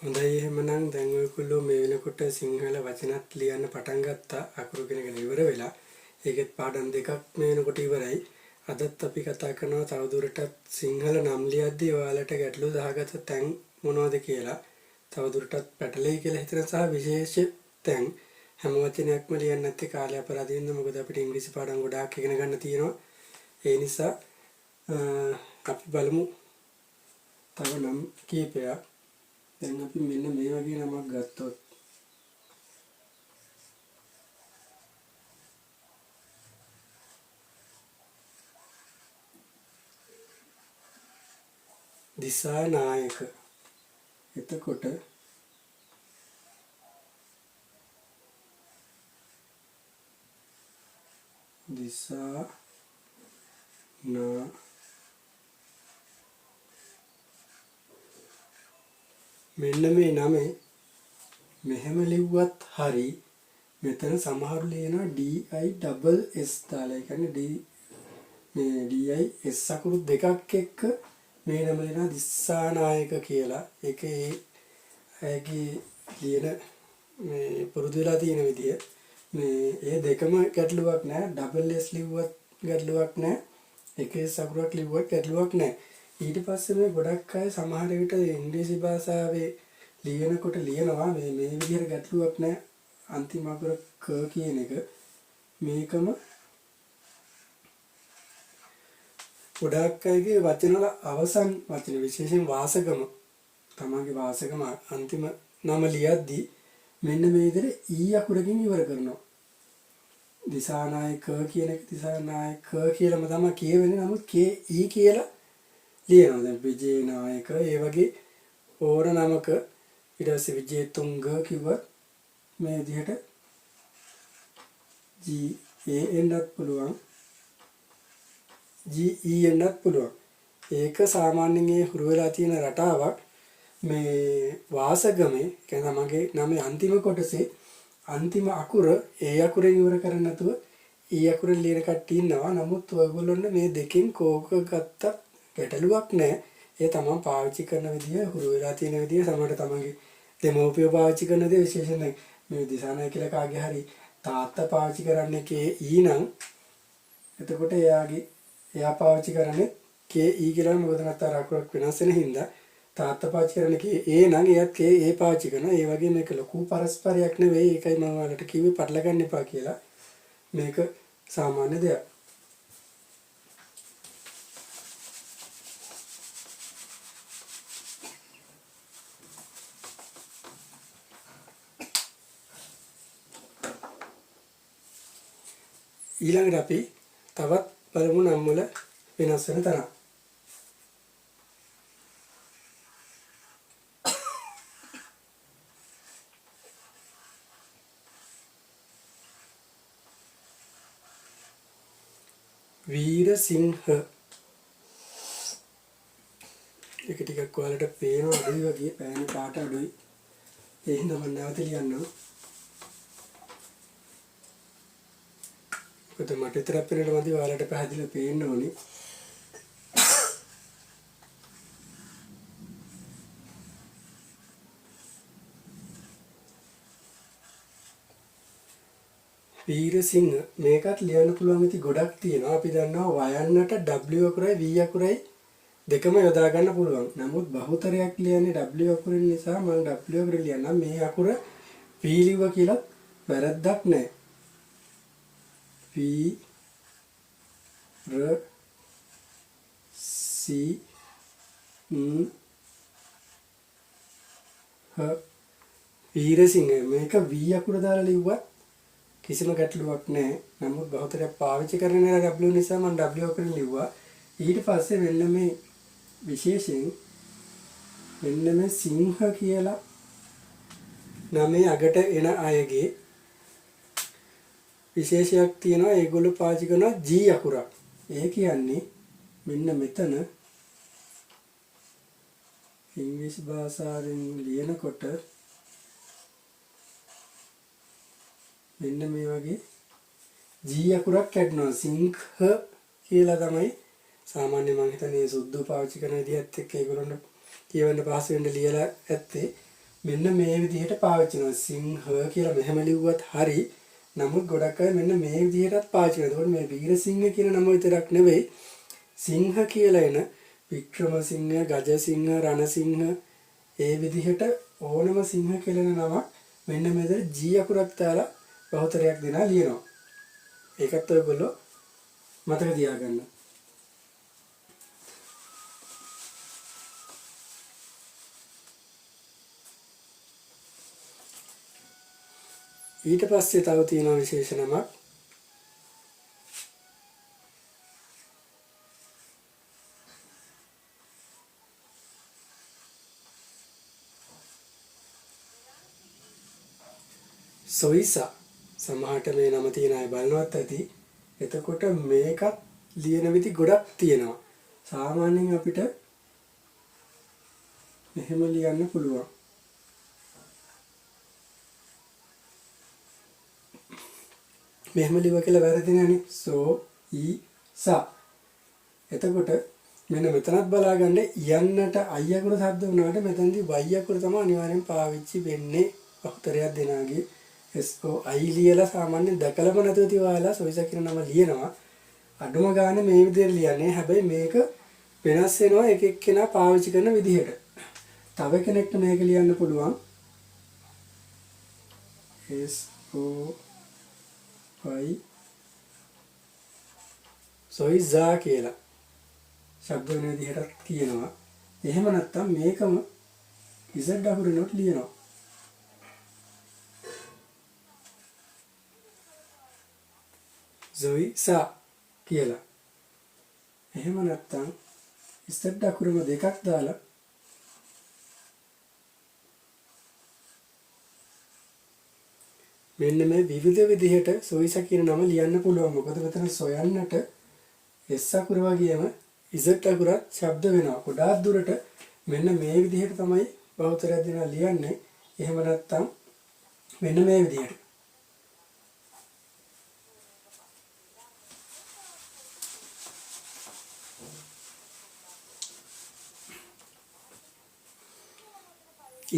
හොඳයි එහෙමනම් දැන් ඔයගොල්ලෝ මේ වෙනකොට සිංහල වචනත් ලියන්න පටන් ගත්තා අකුරු ගෙනගෙන ඉවර වෙලා. ඒකෙත් පාඩම් දෙකක් මේ වෙනකොට ඉවරයි. අදත් අපි කතා කරනවා තවදුරටත් සිංහල නම් ලියද්දී ඔයාලට ගැටලු දාගත්ත තැන් මොනවද කියලා. තවදුරටත් පැටලෙයි කියලා හිතන සහ විශේෂ තැන් හැම වචනයක්ම ලියන්න නැත්තේ කාලය අපරාධින්ද මොකද අපිට ඉංග්‍රීසි පාඩම් ගොඩාක් ඉගෙන ගන්න තියෙනවා. ඒ නිසා අපි බලමු තව නම් කීපයක්. දැන් අපි මෙන්න මේ වගේ නමක් ගත්තොත් දිසානායක. එතකොට දිසානා මෙන්න මේ නමේ මෙහෙම ලිව්වත් හරි මෙතන සමහරු ලියනවා DISS දාලා. ඒ කියන්නේ මේ DIS අකුරු දෙකක් එක්ක මේ නම ලියනවා දිසානායක කියලා. ඒකේ ඇගේ ලියන මේ පුරුදු වෙලා තියෙන විදිය මේ ඒ දෙකම ගැටලුවක් නෑ. DSS ලිව්වත් ගැටලුවක් නෑ. එකේ අකුරක් ලිව්වත් ගැටලුවක් නෑ. ඊට පස්සේ මේ ගොඩක් අය සමහර විට ඉංග්‍රීසි භාෂාවේ ලියනකොට ලියනවා මේ විදිහට ගැටලුවක් නැහැ අන්තිම අකුර ක කියන එක. මේකම ගොඩක් අයගේ වචනවල අවසන් වචන විශේෂයෙන් වාසගම තමන්ගේ වාසගම අන්තිම නම ලියද්දී මෙන්න මේ විදිහට ඊ අකුරකින් ඉවර කරනවා. දිසානායක කියන එක දිසානායක කියලාම තමයි කියවෙන්නේ. නමුත් KE කියලා ලියනවා. දැන් විජේනායක ඒ වගේ ඕන නමක ඊට පස්සේ විජේතුංග කිව්වත් මේ විදිහට GANත් පුළුවන් GENත් පුළුවන්. ඒක සාමාන්‍යයෙන් ඒ හුරු වෙලා තියෙන රටාවක්. මේ වාසගමේ කියන්නේ තමගේ නමේ අන්තිම කොටසේ අන්තිම අකුර ඒ අකුරෙන් ඉවර කරන්නේ නැතුව ඊ අකුරෙන් ලියන කට්ටිය ඉන්නවා. නමුත් ඔයගොල්ලොන්ට මේ දෙකෙන් කෝක ගත්තත් ගැටලුවක් නැහැ. ඒ තමන් පාවිච්චි කරන විදිය හුරු වෙලා තියෙන විදිය සමහරට තමන්ගේ දෙමව්පියෝ පාවිච්චි කරන දේ විශේෂයෙන් දැන් මේ දිසානාය කියලා කාගේ හරි තාත්තා පාවිච්චි කරන්නේ KE නම් එතකොට එයා පාවිච්චි කරන්නේ KE කියලා. මොකද නැත්නම් අකුරක් වෙනස් වෙන හින්දා තාත්තා පාවිච්චි කරන්නේ KE නම් එයාත් KE පාවිච්චි කරනවා. ඒ වගේ මේක ලොකු පරස්පරයක් නෙවෙයි. ඒකයි මම ඔයාලට කිව්වේ පටල ගන්න එපා කියලා. මේක සාමාන්‍ය දෙයක්. ඊළඟට අපි තවත් බලමු නම් වල වෙනස් වෙන තරම්. වීරසිංහ. ඒක ටිකක් ඔයාලට පේනවා අඩුයි වගේ. පෑන පාට අඩුයි. ඒ හින්දා මම නැවත ලියන්නම්. මට විතරක් පේනට මදි ඔයාලට පැහැදිලිව පේන්න ඕනි. වීරසිංහ මේකත් ලියන්න පුළුවන් ඉති ගොඩක් තියෙනවා. අපි දන්නවා වයන්නට W අකුරයි V අකුරයි දෙකම යොදා ගන්න පුළුවන්. නමුත් බහුතරයක් ලියන්නේ W අකුරින් නිසා මම W අකුරෙන් ලියන්නම්. මේ අකුර V ලිව්වා කියලා වැරද්දක් නැහැ. V R C H Weerasinghe මේක V අකුර දාලා ලිව්වත් කිසිම ගැටලුවක් නැහැ. නමුත් බහුතරයක් පාවිච්චි කරන්නේ W නිසා මම W අකුරෙන් ලිව්වා. ඊට පස්සේ මෙන්න මේ විශේෂයෙන් මෙන්න මේ සිංහ කියලා නමේ අගට එන අයගේ විශේෂයක් තියෙනවා. ඒගොල්ලෝ පාවිච්චි කරනවා G අකුරක්. ඒ කියන්නේ මෙන්න මෙතන ඉංග්‍රීසි භාෂාවෙන් ලියනකොට මෙන්න මේ වගේ G අකුරක් කැඩනවා. සිංහ කියලා තමයි සාමාන්‍ය මම හිතන්නේ සුද්ධ පාවිච්චි කරන විදිහත් එක්ක ඒගොල්ලන්ට කියවන්න පහසු වෙන්න ලියලා ඇත්තේ. මෙන්න මේ විදිහට පාවිච්චි කරනවා. සිංහ කියලා මෙහෙම ලිව්වත් හරි. නමුත් ගොඩක් අය මෙන්න මේ විදිහටත් පාවිච්චි කරනවා. ඒකෝට මේ වීරසිංහ කියන නම විතරක් නෙවෙයි සිංහ කියලා එන වික්‍රමසිංහ, ගජසිංහ, රණසිංහ ඒ විදිහට ඕනම සිංහ කියලා නමක් මෙන්න මෙතන G අකුරක් දාලා බහුතරයක් දෙනා ලියනවා. ඒකත් ඔයගොල්ලෝ මතක තියාගන්න. ඊට පස්සේ තව තියෙන විශේෂ නමක් සොයිසා. සමහරට මේ නම තියෙන අය බලනවත් ඇති. එතකොට මේකත් ලියන විදි ගොඩක් තියෙනවා. සාමාන්‍යයෙන් අපිට මෙහෙම ලියන්න පුළුවන්. මෙහෙම ලිව කියලා වැරදි නෑනේ. සොයිසා. එතකොට මෙන්න මෙතනත් බලාගන්න යන්නට අය අකුර શબ્ද වුණාට මෙතනදී y අකුර තමයි අනිවාර්යෙන් පාවිච්චි වෙන්නේ. අක්තරයක් දෙනාගේ SOI ලියලා සාමාන්‍යයෙන් දැකලම නැතුව තියාලා සොයිසා කියන නම ලියනවා. අඩුම ගානේ මේ විදිහට ලියන්නේ. හැබැයි මේක වෙනස් වෙනවා එක එක්කෙනා පාවිච්චි කරන විදිහට. තව කෙනෙක්ට මේක ලියන්න පුළුවන් SOI සොයිසා කියලා ශබ්ද වෙන විදිහට තියෙනවා. එහෙම නැත්නම් මේකම Z අකුරෙන්වත් ලියනවා. සොයිසා කියලා. එහෙම නැත්නම් Z අකුරම දෙකක් දාලා මෙන්න මේ විවිධ විදිහට සොයිසා කියන නම ලියන්න පුළුවන්. මොකද මෙතන සොයන්නට S අකුර වගේම Z අකුරත් ශබ්ද වෙනවා. ගොඩාක් දුරට මෙන්න මේ විදිහට තමයි බහුතරයක් දෙනා ලියන්නේ. එහෙම නැත්නම් මෙන්න මේ විදිහට.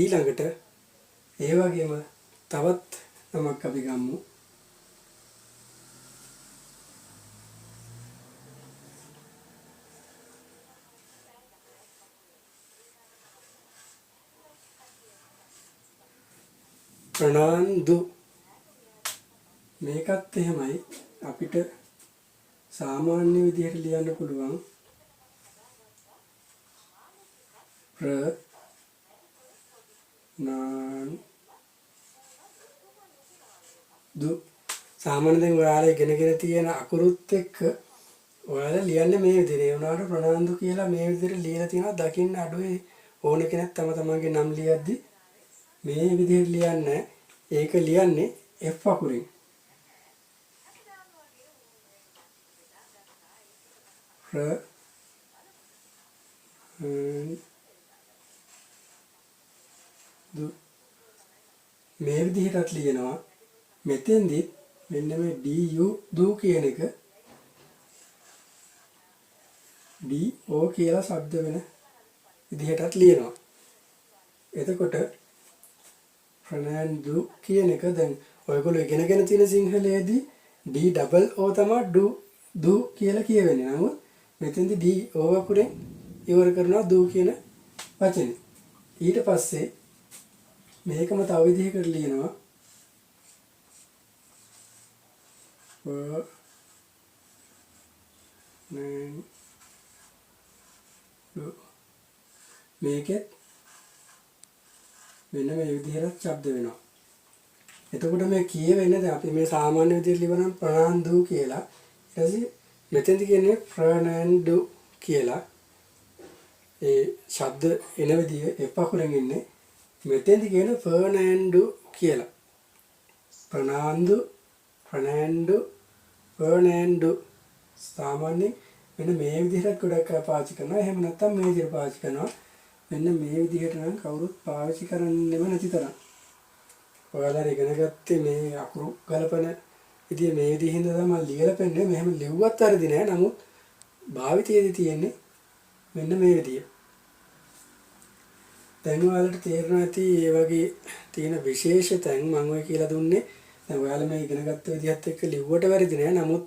ඊළඟට ඒ වගේම තවත් නමක් අපි ගමු. ප්‍රනාන්දු. මේකත් එහෙමයි. අපිට සාමාන්‍ය විදිහට ලියන්න පුළුවන් ප්‍රනාන්දු. සාමාන්‍යයෙන් ඔයාලා ඉගෙනගෙන තියෙන අකුරුත් එක්ක ඔයාලා ලියන්නේ මේ විදිහට. ඒ වුණාට ප්‍රනාන්දු කියලා මේ විදිහට ලියලා තියෙනවා. දකින්න අඩුවේ ඕන කෙනෙක් තම තමන්ගේ නම් ලියද්දි මේ විදිහට ලියන්නේ. ඒක ලියන්නේ F අකුරෙන්. මේ විදිහටත් ලියනවා. මෙතෙන්දි මෙන්න මේ DU කියන එක DO කියලා ශබ්ද වෙන විදිහටත් ලියනවා. එතකොට ප්‍රනාන්දු කියන එක දැන් ඔයගොල්ලෝ ඉගෙනගෙන තියෙන සිංහලයේදී DOO තමයි දු කියලා කියවෙන්නේ. නමුත් මෙතෙන්දි DO අකුරෙන් ඉවර කරනවා දු කියන වචනේ. ඊට පස්සේ මේකම තව විදිහකට ලියනවා. මේකෙත් මෙන්න මේ විදිහට ශබ්ද වෙනවා. එතකොට මේ කියවෙන්නේ දැන් අපි මේ සාමාන්‍ය විදිහට ලියවනම් ප්‍රනාන්දු කියලා. ඊට පස්සේ මෙතෙන්දි කියන්නේ ප්‍රනාන්දු කියලා. ඒ ශබ්ද එන විදිහ F අකුරෙන් ඉන්නේ. මෙතෙන්දි කියන ප්‍රනාන්දු කියලා. ප්‍රනාන්දු සාමාන්‍යයෙන් මෙන්න මේ විදිහට ගොඩක් අය පාවිච්චි කරනවා. එහෙම නැත්නම් මේ විදිහට පාවිච්චි කරනවා. මෙන්න මේ විදිහට නම් කවුරුත් පාවිච්චි කරන්නේම නැති තරම්. ඔයාලා ඉගෙන ගත්තේ මේ අකුරු ගලපන විදිය මේ විදිහින්ද තමයි ලියලා පෙන්නේ. මෙහෙම ලිව්වත් වැරදි නෑ. නමුත් භාවිතයේදී තියෙන්නේ මෙන්න මේ විදිය. දැන් ඔයාලට තේරෙනවා ඇති ඒ වගේ තියෙන විශේෂ තැන් මම ඔය කියලා දුන්නේ. දැන් ඔයාලා මේ ඉගෙනගත්ත විදිහත් එක්ක ලිව්වට වැරදි නෑ. නමුත්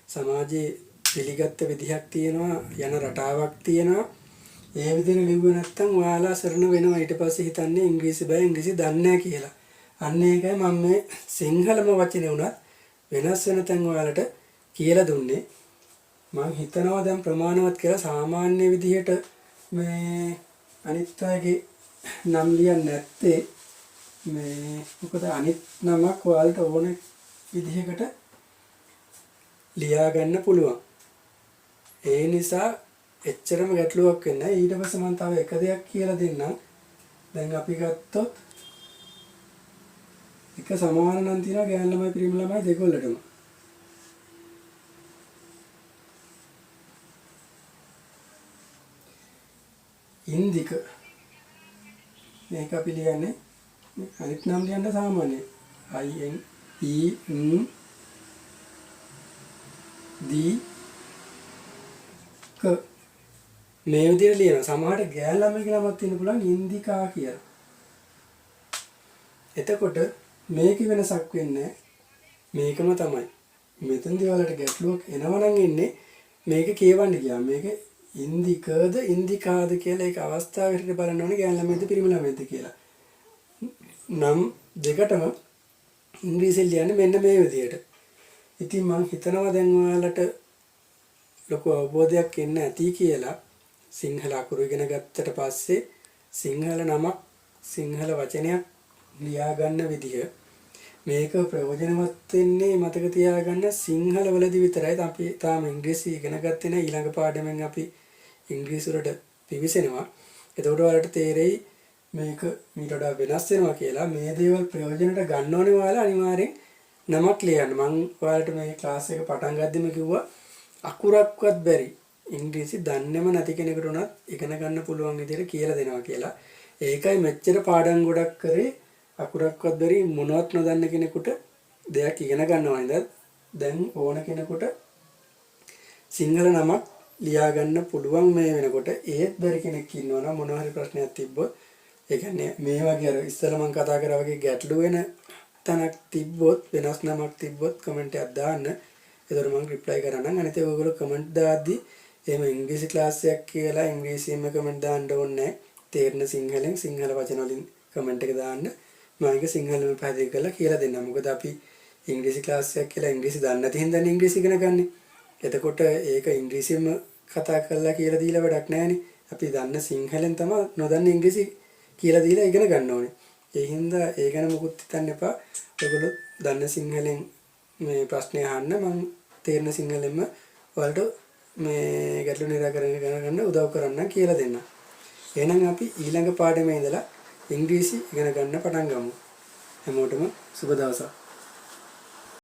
සමාජයේ පිළිගත්ත විදිහක් තියෙනවා, යන රටාවක් තියෙනවා. ඒ විදිහට ලිව්වේ නැත්නම් ඔයාලා සරණ වෙනවා. ඊට පස්සේ හිතන්නේ ඉංග්‍රීසි බෑ, ඉංග්‍රීසි දන්නේ නැහැ කියලා. අන්න ඒකයි මම මේ සිංහලම වචනේ උනත් වෙනස් වෙන තැන් ඔයාලට කියලා දුන්නේ. මම හිතනවා දැන් ප්‍රමාණවත් කියලා සාමාන්‍ය විදිහට මේ අනිත් අයගේ නම් ලියන්නේ නැත්තේ මේ මොකද අනිත් නමක් ඔයාලට ඕන විදිහකට ලියා ගන්න පුළුවන්. ඒ නිසා එච්චරම ගැටලුවක් වෙන්නේ නැහැ. ඊට පස්සේ මම තව එක දෙයක් කියලා දෙන්නම්. දැන් අපි ගත්තොත් එක සමාන නම් තියෙනවා ගෑනු ළමයි පිරිමි ළමයි දෙකොල්ලටම. ඉන්දික මේක අපි ලියන්නේ අනිත් නම් ලියන්න සාමාන්‍යයි. I N E N D ක මේ විදිහට ලියනවා. සමහරට ගෑනු ළමයිගේ නමක් තියෙන්න පුළුවන් ඉන්දිකා කියලා. එතකොට මේක වෙනසක් වෙන්නේ මේකම තමයි. මෙතනදී ඔයාලට ගැටලුවක් එනවනම් එන්නේ මේක කියවන්න ගියාම මේක ඉන්දිකද ඉන්දිකාද කියලා ඒක අවස්ථාවකට බලන්න ඕනේ ගෑනු ළමයිද පිරිමි ළමයිද කියලා. නම් දෙකටම ඉංග්‍රීසියෙන් ලියන්නේ මෙන්න මේ විදිහට. ඉතින් මම හිතනවා දැන් ඔයාලට ලොකු අවබෝධයක් එන්න ඇති කියලා. සිංහල අකුරු ඉගෙන ගත්තට පස්සේ සිංහල නමක් සිංහල වචනයක් ලියා ගන්න විදිහ මේක ප්‍රයෝජනවත් වෙන්නේ මතක තියාගන්න සිංහල වලදී විතරයි. අපි තාම ඉංග්‍රීසි ඉගෙන ගත්තේ නැහැ. ඊළඟ පාඩමෙන් අපි ඉංග්‍රීසි වලට පිවිසෙනවා. එතකොට ඔයාලට තේරෙයි මේක මීට වඩා වෙනස් වෙනවා කියලා. මේ දේවල් ප්‍රයෝජනට ගන්න ඕනේ ඔයාලා අනිවාර්යෙන් නමක් ලියන්න. මම ඔයාලට මේ ක්ලාස් එක පටන් ගද්දිම කිව්වා අකුරක්වත් බැරි ඉංග්‍රීසි දන්නේම නැති කෙනෙකුට උනත් ඉගෙන ගන්න පුළුවන් විදිහට කියලා දෙනවා කියලා. ඒකයි මෙච්චර පාඩම් ගොඩක් කරේ අකුරක්වත් බැරි මොනවත් නොදන්න කෙනෙකුට දෙයක් ඉගෙන ගන්නවා නේද? දැන් ඕන කෙනෙකුට සිංහල නමක් ලියා ගන්න පුළුවන් මේ වෙනකොට. ඒත් බැරි කෙනෙක් ඉන්නවා නම් මොනවා හරි ප්‍රශ්නයක් තිබ්බොත් ඒ කියන්නේ මේ වගේ අර ඉස්සෙල්ලා මම කතා කරා වගේ ගැටලු වෙන තැනක් තිබ්බොත් වෙනස් නමක් තිබ්බොත් කමෙන්ට් එකක් දාන්න. ඒතර මම රිප්ලයි කරන්නම්. අනිත් ඒවා ඔයගොල්ලෝ කමෙන්ට් දාද්දි එහෙම ඉංග්‍රීසි ක්ලාස් එකක් කියලා ඉංග්‍රීසියෙන්ම කමෙන්ට් දාන්න ඕනේ නැහැ. තේරෙන සිංහලෙන් සිංහල වචන වලින් කමෙන්ට් එක දාන්න. මම ඒක සිංහලෙන් පැහැදිලි කරලා කියලා දෙන්නම්. මොකද අපි ඉංග්‍රීසි ක්ලාස් එකක් කියලා ඉංග්‍රීසි දන්නේ නැති හින්දා ඉංග්‍රීසි ඉගෙන ගන්න. එතකොට ඒක ඉංග්‍රීසියෙන්ම කතා කරලා කියලා දීලා වැඩක් නැහැනේ. අපි දන්න සිංහලෙන් තමයි නොදන්න ඉංග්‍රීසි කියලා දීලා ඉගෙන ගන්න ඕනේ. ඒ හින්දා ඒ ගැන මොකුත් හිතන්න එපා. ඔයගොල්ලෝ දන්න සිංහලෙන් මේ ප්‍රශ්නේ අහන්න. මම තේරෙන සිංහලෙන්ම ඔයාලට මේ ගැටලු නිරාකරණය කරගන්න උදව් කරන්න කියලා දෙන්න. එහෙනම් අපි ඊළඟ පාඩමේ ඉඳලා ඉංග්‍රීසි ඉගෙන ගන්න පටන් ගමු. හැමෝටම සුබ දවසක්.